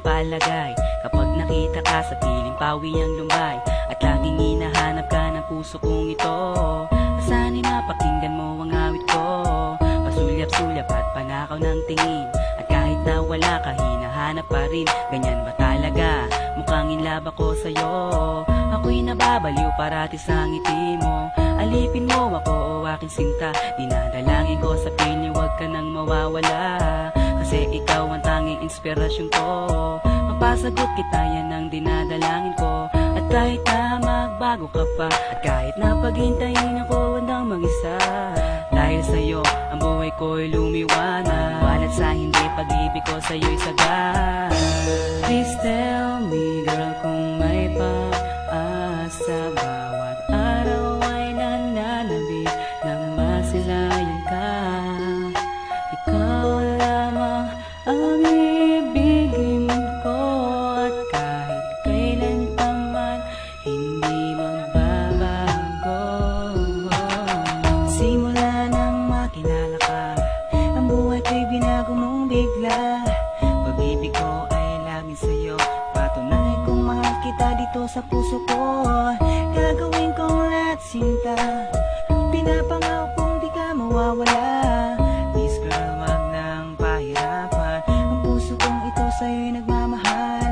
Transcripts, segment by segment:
palagay kapag nakita ka sa piling pawi ang lumbay, at laging hinahanap ka ng puso kong ito. Asanin mapakinggan mo ang awit ko, pasulyap-sulyap at panakaw ng tingin, at kahit na wala ka hinahanap pa rin. Ganyan ba talaga? Mukhang in love ako sa'yo. Ako'y nababaliw parati sa ngiti mo. Alipin mo ako o aking sinta, dinadalangin ko sa piling huwag ka nang mawawala, kasi ikaw ang tanging inspirasyon ko. Mapasagot kita, yan ang dinadalangin ko. At kahit na magbago ka pa, at kahit na paghintayin ako handang mag-isa, dahil sa'yo ang buhay ko'y lumiwanag. Walat sa hindi, pag-ibig ko sa'yo'y sagad. Please tell me girl kung may pag-asa, bawat araw ay nananabik na masilayan ka. Ikaw lamang ang ibigin ko, at kahit kailan pa man hindi magbabago. Simula nang makilala ka, ang buhay ko'y binago mong bigla. Pag-ibig ko ay laging sa'yo, patunay kong mahal kita dito sa puso ko. Gagawin kong lahat sinta, pinapangako kong di ka mawawala. Please girl, wag nang pahirapan, ang puso kong ito sa'yo'y nagmamahal.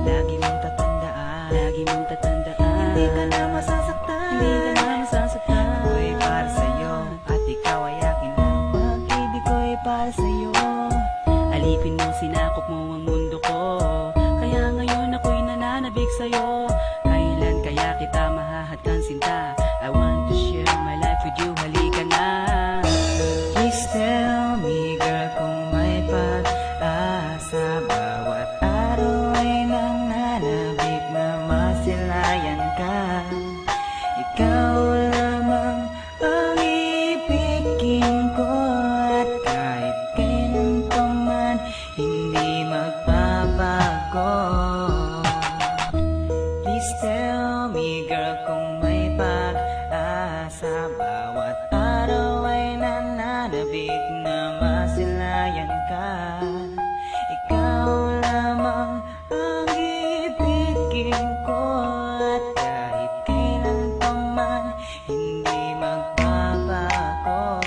Lagi mong tatandaan, lagi mong tatandaan, hindi ka na masasaktan, hindi ka na masasaktan. Ako'y para sa'yo, at ikaw ay akin. Pag-ibig ko'y para sa'yo. Alipin mo, sinakop mo ang mundo ko, kaya ngayon ako'y nananabik sa'yo. Kailan kaya kita mahahadkan sinta? I want to share my life with you, halika na. Please tell me girl kung may pag-asa, bawat araw ay nananabik na masilayan ka. Ikaw lamang ang ibigin ko, at kahit kailan pa man hindi magbabago. Please tell me girl kung may pag-asa, bawat araw ay nananabik na masilayan ka. Ikaw lamang ang ibigin ko, at kahit kailan pa man hindi magbabago.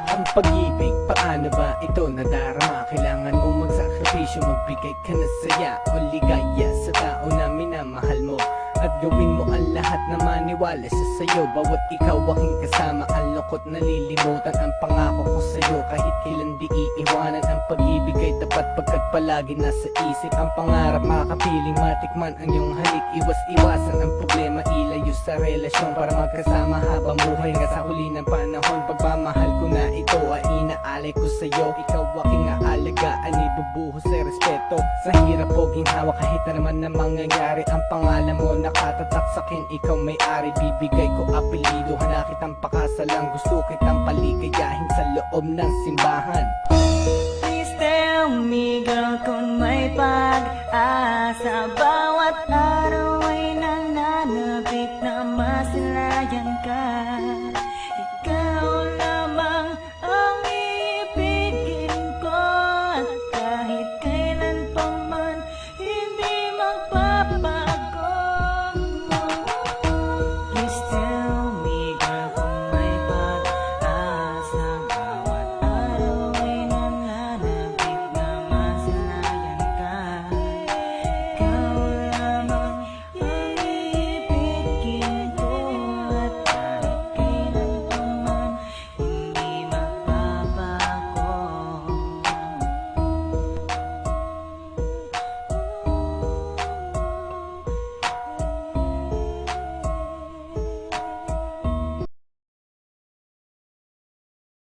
Ang pag-ibig, paano ba ito nadarama? Kailangan mong magsakripisyo, magbigay ka na saya o ligaya sa tao na minamahal mo, at gawin mo ang lahat na maniwala sa sayo. Bawat ikaw aking kasama, ang lungkot nalilimutan, ang pangako ko sa'yo kahit kailan di iiwanan. Ang pag-ibig ay tapat pagkat palagi nasa isip, ang pangarap makapiling matikman ang iyong halik. Iwas-iwasan ang problema, ilayo sa relasyon para magkasama habang buhay nga sa huli ng panahon. Pagmamahal ko na ito ay inaalay ko sa'yo, ikaw aking aalagaan, ibubuhos sa respeto. Sa hirap o ginhawa kahit na naman na mangyayari, ang pangalan mo nakatatak sa'kin, ikaw may-ari. Bibigay ko apelido, hana kitang pakasalang, gusto kitang paligayahin sa loob ng simbahan. Please tell me girl kung may pag-asa, bawat